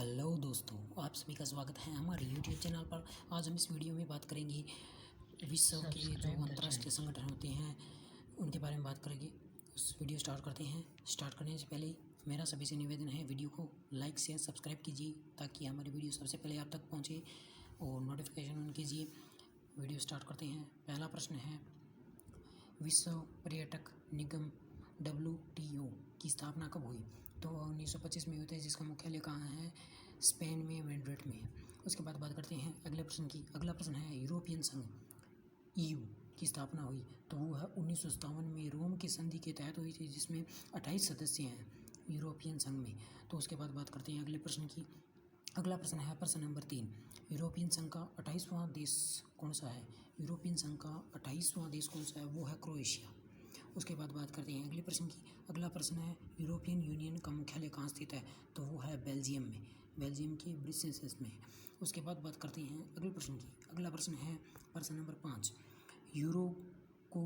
Hello दोस्तों, आप सभी का स्वागत है हमारे यूट्यूब चैनल पर। आज हम इस वीडियो में बात करेंगे विश्व के जो अंतर्राष्ट्रीय संगठन होते हैं उनके बारे में बात करेंगे। उस वीडियो स्टार्ट करते हैं। स्टार्ट करने से पहले मेरा सभी से निवेदन है, वीडियो को लाइक शेयर सब्सक्राइब कीजिए ताकि हमारी वीडियो सबसे पहले आप तक पहुँचे और नोटिफिकेशन ऑन कीजिए। वीडियो स्टार्ट करते हैं। पहला प्रश्न है, विश्व पर्यटक निगम WTO की स्थापना कब हुई? तो 1925 में हुई थी, जिसका मुख्यालय कहाँ है? स्पेन में, मैड्रिड में। उसके बाद बात करते हैं अगले प्रश्न की। अगला प्रश्न है, यूरोपियन संघ EU की स्थापना हुई तो वो है 1957 में रोम की संधि के तहत हुई थी, जिसमें 28 सदस्य हैं यूरोपियन संघ में। तो उसके बाद बात करते हैं अगले प्रश्न की। अगला प्रश्न है प्रश्न नंबर 3, यूरोपियन संघ का 28वां देश कौन सा है? यूरोपियन संघ का 28वां देश कौन सा है? वो है क्रोएशिया। उसके बाद बात करते हैं अगले प्रश्न की। अगला प्रश्न है, यूरोपियन यूनियन का मुख्यालय कहाँ स्थित है? तो वो है बेल्जियम में, बेल्जियम के ब्रुसेल्स में। उसके बाद बात करते हैं अगले प्रश्न की। अगला प्रश्न है प्रश्न नंबर 5, यूरो को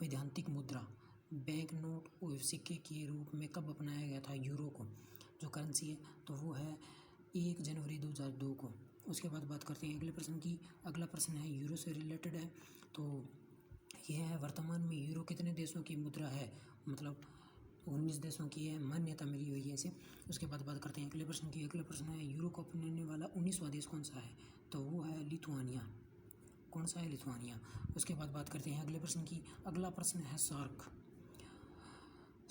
वैधानिक मुद्रा, बैंक नोट और सिक्के के रूप में कब अपनाया गया था? यूरो को जो करेंसी है तो वो है 1 जनवरी 2002 को। उसके बाद बात करते हैं अगले प्रश्न की। अगला प्रश्न है यूरो से रिलेटेड है, तो यह है, वर्तमान में यूरो कितने देशों की मुद्रा है? मतलब 19 देशों की है, मान्यता मिली हुई है इसे। उसके बाद बात करते हैं अगले प्रश्न की। अगला प्रश्न है, यूरो को अपनाने वाला 19वां देश कौन सा है? तो वो है लिथुआनिया। कौन सा है? लिथुआनिया। उसके बाद बात करते हैं अगले प्रश्न की। अगला प्रश्न है सार्क।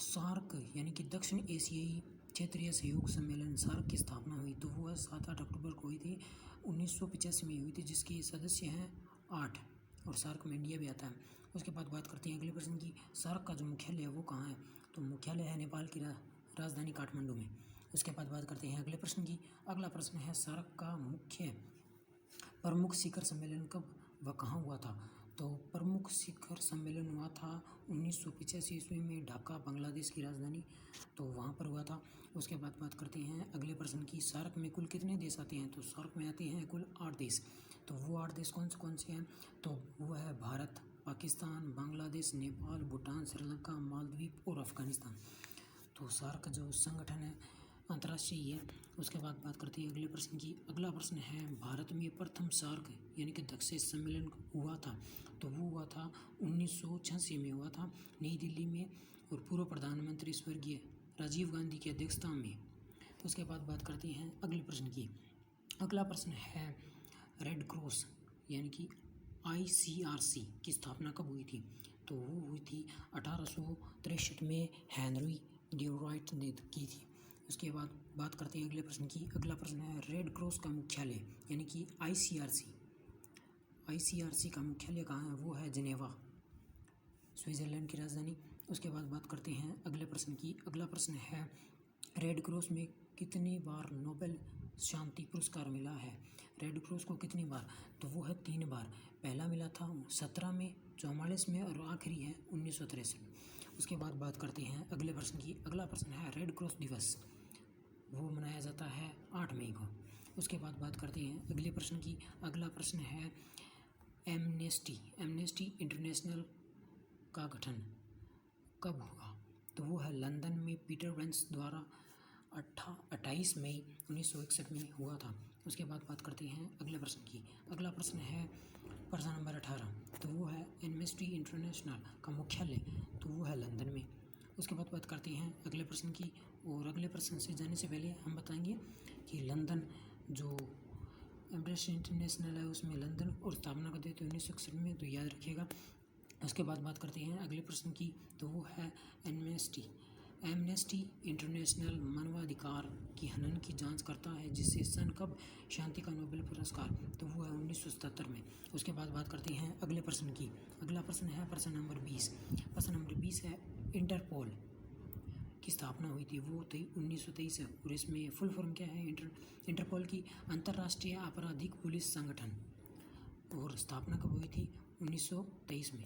सार्क यानी कि दक्षिण एशियाई क्षेत्रीय सहयोग सम्मेलन सार्क की स्थापना हुई तो वो 7-8 अक्टूबर को हुई थी, 1985 में हुई थी, जिसके सदस्य हैं 8 और सार्क में इंडिया भी आता है। उसके बाद बात करते हैं अगले प्रश्न की। सार्क का जो मुख्यालय है वो कहाँ है? तो मुख्यालय है नेपाल की राजधानी काठमांडू में। उसके बाद बात करते हैं अगले प्रश्न की। अगला प्रश्न है, सार्क का प्रमुख शिखर सम्मेलन कब व कहाँ हुआ था? तो प्रमुख शिखर सम्मेलन हुआ था 1985 ईस्वी में, ढाका बांग्लादेश की राजधानी, तो वहाँ पर हुआ था। उसके बाद बात करते हैं अगले प्रश्न की। सार्क में कुल कितने देश आते हैं? तो सार्क में आते हैं कुल 8 देश। तो वो 8 देश कौन से हैं? तो वो है भारत, पाकिस्तान, बांग्लादेश, नेपाल, भूटान, श्रीलंका, मालदीव और अफगानिस्तान। तो सार्क जो संगठन है अंतर्राष्ट्रीय है। उसके बाद बात करते हैं अगले प्रश्न की। अगला प्रश्न है, भारत में प्रथम सार्क यानी कि दक्षिण सम्मेलन हुआ था तो वो हुआ था 1986 में हुआ था, नई दिल्ली में, और पूर्व प्रधानमंत्री स्वर्गीय राजीव गांधी की अध्यक्षता में। उसके बाद बात करते हैं अगले प्रश्न की। अगला प्रश्न है, रेड क्रॉस यानी कि ICRC की स्थापना कब हुई थी? तो वो हुई थी 1863 में, हेनरी ड्यूराइट ने की थी। उसके बाद बात करते हैं अगले प्रश्न की। अगला प्रश्न है, रेड क्रॉस का मुख्यालय यानी कि ICRC का मुख्यालय कहाँ है? वो है जिनेवा, स्विट्जरलैंड की राजधानी। उसके बाद बात करते हैं अगले प्रश्न की। अगला प्रश्न है, रेड क्रॉस में कितनी बार नोबेल शांति पुरस्कार मिला है? रेड क्रॉस को कितनी बार? तो वो है 3 बार। पहला मिला था 17 में, 44 में और आखिरी है 1963 में। उसके बाद बात करते हैं अगले प्रश्न की। अगला प्रश्न है, रेड क्रॉस दिवस वो मनाया जाता है 8 मई को। उसके बाद बात करते हैं अगले प्रश्न की। अगला प्रश्न है, एमनेस्टी इंटरनेशनल का गठन कब हुआ? तो वो है लंदन में पीटर वेंस द्वारा 28 मई 1961 में हुआ था। उसके बाद बात करते हैं अगले प्रश्न की। अगला प्रश्न है प्रश्न नंबर 18, तो वो है एमनेस्टी इंटरनेशनल का मुख्यालय, तो वो है लंदन में। उसके बाद बात करते हैं अगले प्रश्न की, और अगले प्रश्न से जाने से पहले हम बताएंगे कि लंदन जो एमनेस्टी इंटरनेशनल है उसमें लंदन और स्थापना कर दी थी 1961 में, तो याद रखिएगा। उसके बाद बात करते हैं अगले प्रश्न की, तो वो है एमनेस्टी इंटरनेशनल मानवाधिकार की हनन की जांच करता है, जिससे सन कब शांति का नोबेल पुरस्कार? तो वो है 1977 में। उसके बाद बात करते हैं अगले प्रश्न की। अगला प्रश्न है प्रश्न नंबर 20। प्रश्न नंबर 20 है, इंटरपोल की स्थापना हुई थी वो थी 1923 है, और इसमें फुल फॉर्म क्या है? इंटरपोल की अंतर्राष्ट्रीय आपराधिक पुलिस संगठन, और स्थापना कब हुई थी? 1923 में।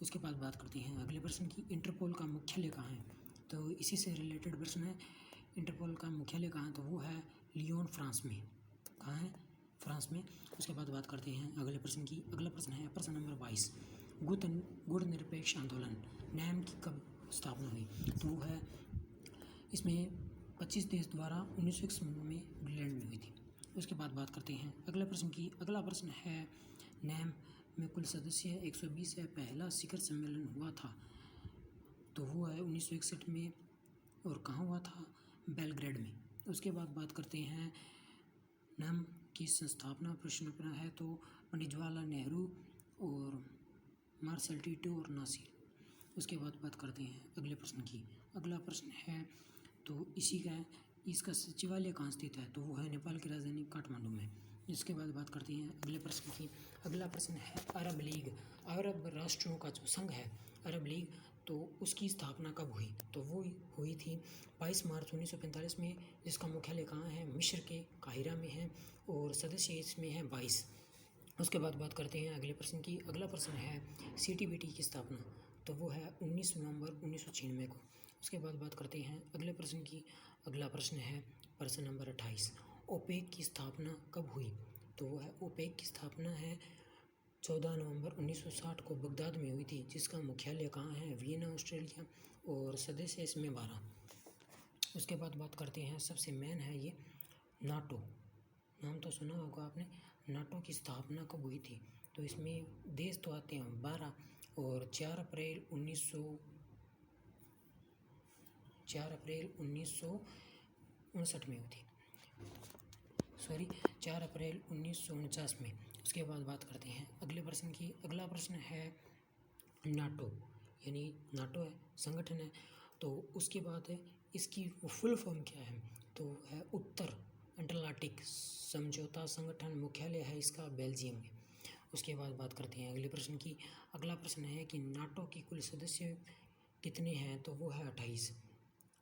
उसके बाद बात करते हैं अगले प्रश्न की। इंटरपोल का मुख्यालय कहाँ है? तो इसी से रिलेटेड प्रश्न है, इंटरपोल का मुख्यालय कहाँ है? तो वो है लियोन, फ्रांस में। कहाँ है? फ्रांस में। उसके बाद बात करते हैं अगले प्रश्न की। अगला प्रश्न है प्रश्न नंबर 22, गुण निरपेक्ष आंदोलन नैम की कब स्थापना हुई? तो वो है, इसमें 25 देश द्वारा 1901 में इंग्लैंड में हुई थी। उसके बाद बात करते हैं अगला प्रश्न की। अगला प्रश्न है नैम में कुल सदस्य 120 है। पहला शिखर सम्मेलन हुआ था तो हुआ है 1961 में, और कहाँ हुआ था? बेलग्रेड में। उसके बाद बात करते हैं नैम की संस्थापना प्रश्न है तो पंडित जवाहरलाल नेहरू और मार्शल टीटो और नासिर। उसके बाद बात करते हैं अगले प्रश्न की। अगला प्रश्न है तो इसका सचिवालय कहाँ स्थित है? तो वो है नेपाल की राजधानी काठमांडू में। इसके बाद बात करते हैं अगले प्रश्न की। अगला प्रश्न है अरब लीग, अरब राष्ट्रों का जो संघ है अरब लीग, तो उसकी स्थापना कब हुई? तो वो हुई थी 22 मार्च 1945 में, जिसका मुख्यालय कहाँ है? मिस्र के काहिरा में है, और सदस्य इसमें हैं 22। उसके बाद बात करते हैं अगले प्रश्न की। अगला प्रश्न है CTBT की स्थापना, तो वो है 19 नवंबर 1996 को। उसके बाद बात करते हैं अगले प्रश्न की। अगला प्रश्न है प्रश्न नंबर 28, ओपेक की स्थापना कब हुई? तो वो है ओपेक की स्थापना है 14 नवंबर 1960 को बगदाद में हुई थी, जिसका मुख्यालय कहाँ है? वियना, ऑस्ट्रेलिया, और सदस्य इसमें 12। उसके बाद बात करते हैं सबसे मेन है ये नाटो, नाम तो सुना होगा आपने। नाटो की स्थापना कब हुई थी? तो इसमें देश तो आते हैं 12, और 4 अप्रैल 1959 में हुई थी, 4 अप्रैल 1949 में। उसके बाद बात करते हैं अगले प्रश्न की। अगला प्रश्न है नाटो, यानी नाटो है संगठन है, तो उसके बाद है इसकी फुल फॉर्म क्या है? तो है उत्तर अटलांटिक समझौता संगठन। मुख्यालय है इसका बेल्जियम में। उसके बाद बात करते हैं अगले प्रश्न की। अगला प्रश्न है कि नाटो की कुल सदस्य कितने हैं? तो वो है 28।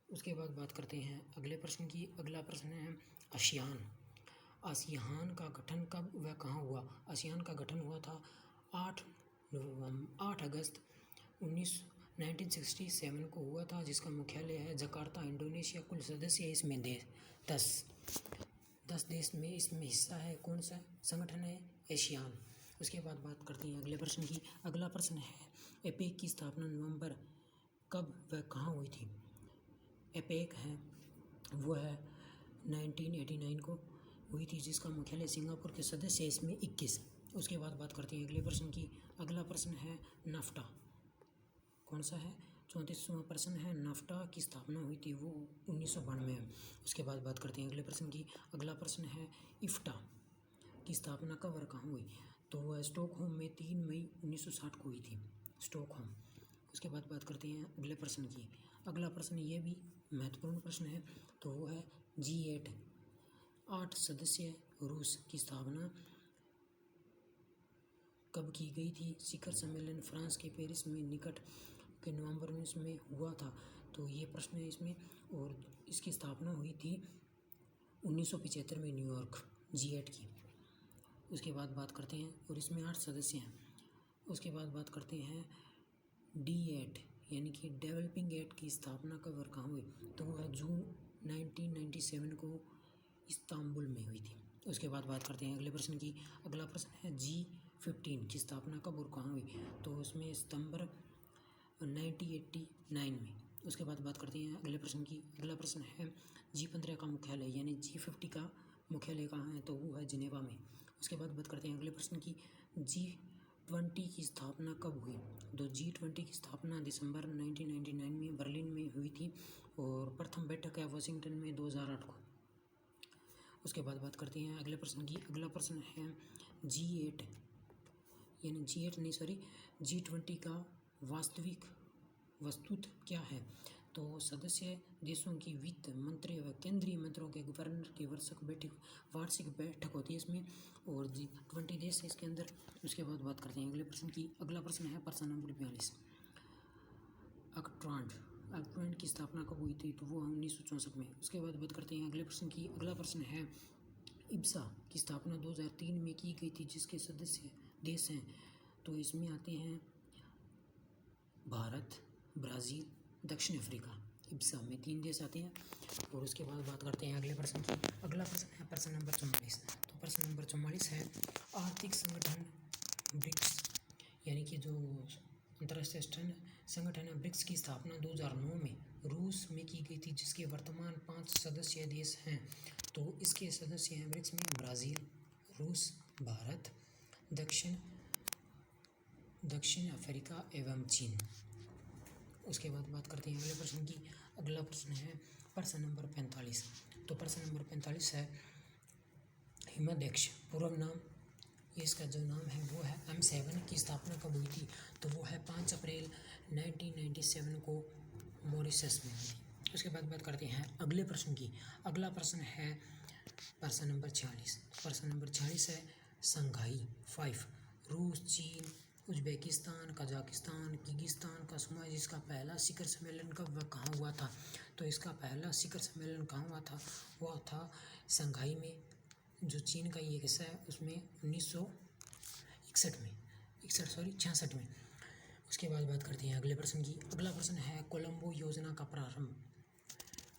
उसके बाद बात करते हैं अगले प्रश्न की। अगला प्रश्न है आसियान, आसियान का गठन कब व कहाँ हुआ? आसियान का गठन हुआ था 8 अगस्त 1967 को हुआ था, जिसका मुख्यालय है जकार्ता, इंडोनेशिया। कुल सदस्य इसमें 10 देश में इसमें हिस्सा है। कौन सा संगठन है? एशियान। उसके बाद बात करते हैं अगले प्रश्न की। अगला प्रश्न है एपेक की स्थापना नवंबर कब व कहाँ हुई थी? एपेक है वो है 1989 को हुई थी, जिसका मुख्यालय सिंगापुर के सदस्य इसमें 21। उसके बाद बात करते हैं अगले प्रश्न की। अगला प्रश्न है नाफ्टा, कौन सा है? 34वां प्रश्न है नाफ्टा की स्थापना हुई थी वो 1992 में। उसके बाद बात करते हैं अगले प्रश्न की। अगला प्रश्न है इफ्टा की स्थापना कब और कहाँ हुई? तो वह स्टॉकहोम में 3 मई 1960 को हुई थी, स्टॉकहोम। उसके बाद बात करते हैं अगले प्रश्न की। अगला प्रश्न ये भी महत्वपूर्ण प्रश्न है, तो वो है G8 8 सदस्य रूस की स्थापना कब की गई थी? शिखर सम्मेलन फ्रांस के पेरिस में निकट के नवंबर 19 में हुआ था, तो ये प्रश्न है इसमें। और इसकी स्थापना हुई थी 1975 में न्यूयॉर्क, G8 की। उसके बाद बात करते हैं, और इसमें 8 सदस्य हैं। उसके बाद बात करते हैं D8 यानी कि डेवलपिंग एड की स्थापना कब और कहाँ हुई? तो वह जून 1997 को इस्तांबुल में हुई थी। उसके बाद बात करते हैं अगले प्रश्न की। अगला प्रश्न है G15 की स्थापना कब और कहाँ हुई? तो उसमें सितंबर 1989 में। उसके बाद बात करते हैं अगले प्रश्न की। अगला प्रश्न है G15 का मुख्यालय यानी G50 का मुख्यालय कहाँ है? तो वो है जिनेवा में। उसके बाद बात करते हैं अगले प्रश्न की। G20 की स्थापना कब हुई? तो G20 की स्थापना दिसंबर 1999 में बर्लिन में हुई थी, और प्रथम बैठक है वाशिंगटन में 2008 को। उसके बाद बात करते हैं अगले प्रश्न की। अगला प्रश्न है G20 का वस्तुत क्या है? तो सदस्य देशों की वित्त मंत्री व केंद्रीय मंत्रियों के गवर्नर की वार्षिक बैठक होती है इसमें, और G20 देश है इसके अंदर। उसके बाद बात करते हैं अगले प्रश्न की। अगला प्रश्न है प्रश्न नंबर 42, अक्ट्रांड की स्थापना कब हुई थी? तो वो 1964 में। उसके बाद बात करते हैं अगले प्रश्न की। अगला प्रश्न है इब्सा की स्थापना 2003 में की गई थी, जिसके सदस्य देश हैं तो इसमें आते हैं भारत, ब्राज़ील, दक्षिण अफ्रीका। इब्सा में 3 देश आते हैं। और उसके बाद बात करते हैं अगले प्रश्न की। अगला प्रश्न है प्रश्न नंबर 44। तो प्रश्न नंबर 44 है आर्थिक संगठन ब्रिक्स, यानी कि जो अंतर्राष्ट्रीय संगठन है ब्रिक्स की स्थापना 2009 में रूस में की गई थी, जिसके वर्तमान 5 सदस्य देश हैं। तो इसके सदस्य हैं ब्रिक्स में ब्राज़ील, रूस, भारत, दक्षिण अफ्रीका एवं चीन। उसके बाद बात करते हैं अगले प्रश्न की। अगला प्रश्न है प्रश्न नंबर 45। तो प्रश्न नंबर 45 है हिमाध्यक्ष पूर्व नाम। इसका जो नाम है वो है M7 की स्थापना कब हुई थी? तो वो है 5 अप्रैल 1997 को मॉरिशस में हुई थी। उसके बाद बात करते हैं अगले प्रश्न की। अगला प्रश्न है प्रश्न नंबर 46। प्रश्न नंबर 46 है संघाई 5 रूस, चीन, उज्बेकिस्तान, कजाकिस्तान, किर्गिस्तान का समूह है, जिसका पहला शिखर सम्मेलन कहाँ हुआ था? तो इसका पहला शिखर सम्मेलन कहाँ हुआ था? वह था संघाई में, जो चीन का ये हिस्सा है, उसमें 66 में। उसके बाद बात करते हैं अगले प्रश्न की। अगला प्रश्न है कोलंबो योजना का प्रारंभ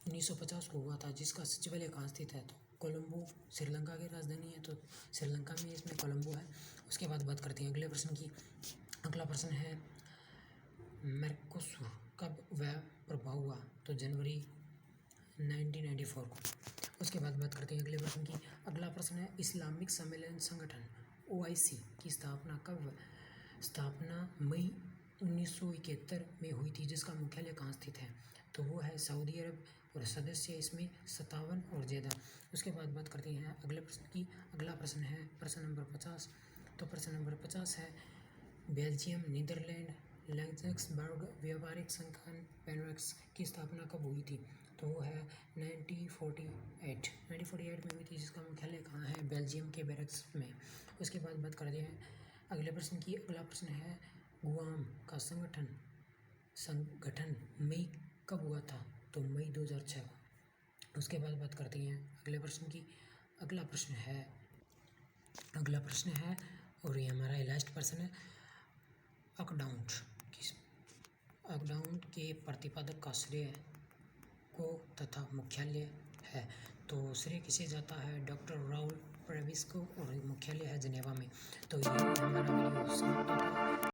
1950 को हुआ था, जिसका सचिवालय कहाँ स्थित है? तो कोलंबो श्रीलंका की राजधानी है, तो श्रीलंका में इसमें कोलंबो है। उसके बाद बात करते हैं अगले प्रश्न की। अगला प्रश्न है मेर्कोसुर कब वह प्रभाव हुआ? तो जनवरी 1994 को। उसके बाद बात करते हैं अगले प्रश्न की। अगला प्रश्न है इस्लामिक सम्मेलन संगठन OIC की स्थापना कब? स्थापना मई 1971 में हुई थी, जिसका मुख्यालय कहाँ स्थित है? तो वो है सऊदी अरब, और सदस्य इसमें 57 और ज़्यादा। उसके बाद बात करते हैं अगले प्रश्न की। अगला प्रश्न है प्रश्न नंबर 50। तो प्रश्न नंबर 50 है बेल्जियम, नीदरलैंड, लग्जमबर्ग व्यापारिक संगठन पेनवेक्स की स्थापना कब हुई थी? तो वो है 1948 में हुई थी, जिसका मुख्यालय कहाँ है? बेल्जियम के ब्रसेल्स में। उसके बाद बात करते हैं अगले प्रश्न की। अगला प्रश्न है गुआम का संगठन मई कब हुआ था? तो मई 2006 को। उसके बाद बात करते हैं अगले प्रश्न की। अगला प्रश्न है और ये हमारा लास्ट प्रश्न है अकडाउन के प्रतिपादक का श्रेय को तथा मुख्यालय है। तो श्रेय किसे जाता है? डॉक्टर राउल प्रेविस को, और मुख्यालय है जिनेवा में। तो ये हमारा वीडियो समाप्त होता है।